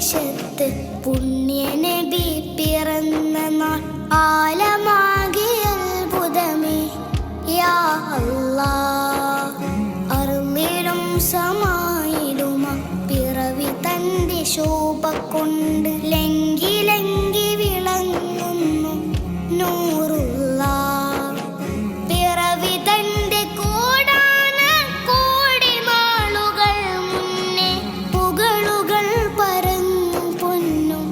ദേശത്ത് പുണ്യനബി പിറന്ന നാൾ ആലമാകെ അത്ഭുതമേ യാ അല്ലാഹ്. അർളിലും സമായിലുമ പിറവി തന്റെ ശോഭ കൊണ്ട് ലങ്കി ലങ്കി വിളങ്ങുന്നു നൂറുല്ലാഹ്. പിറവി തന്റെ കോടാന കോടി നാളുകൾ മുന്നേ പുകളുകൾ പരന്നു പൊന്നും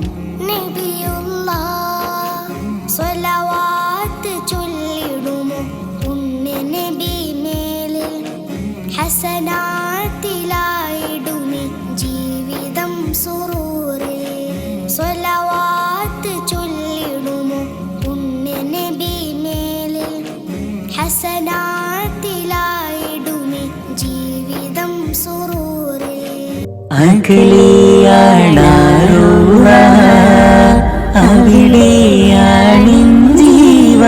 നബിയുല്ലാഹ്. സ്വലവാത്ത് ചൊല്ലിടുമോ പുണ്യ നബി മേലിൽ ഹസനാത്തിലായിടുമി ജീവിതം സുറൂറിൽ. സ്വലവാത്ത് ചൊല്ലിടുമോ പുണ്യ നബി മേലിൽ ഹസനാത്തിലായിടുമി ജീവിതം സുറൂറിൽ. അകലെയാണാരുവ അവിടെയാണിഞ്ചീവ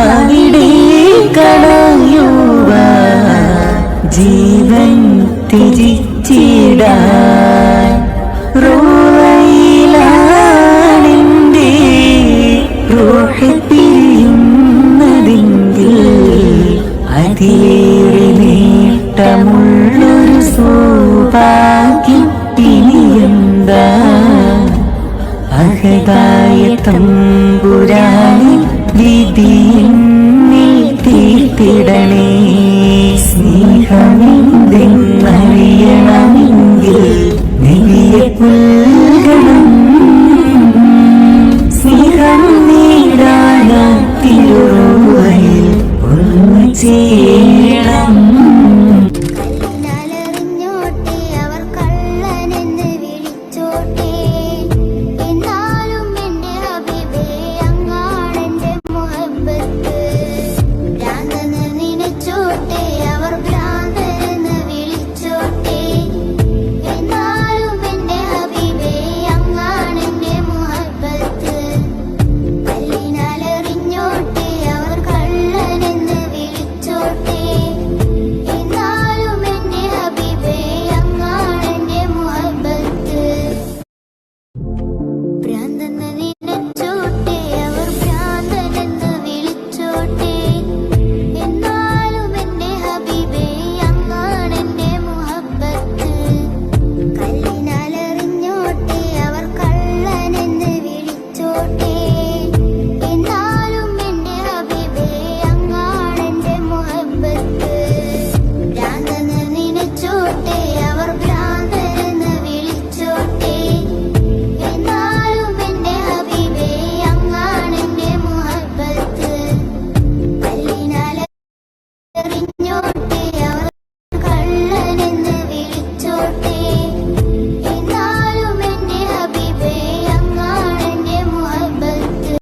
അവിടെ കളയുവ ജീവൻ ത്യജിച്ചിടാൻ. റൂഹയിലാണെന്റെ റൂഹ് പിരിയുന്നതെങ്കിൽ അതിലേറെ നേട്ടമുള്ളൊരു സൗഭാഗ്യം ഇനിയെന്താ. അഹദായ തമ്പുരാനെ വിധി എന്നിൽ തീർത്തിടണേ സ്നേഹമേ.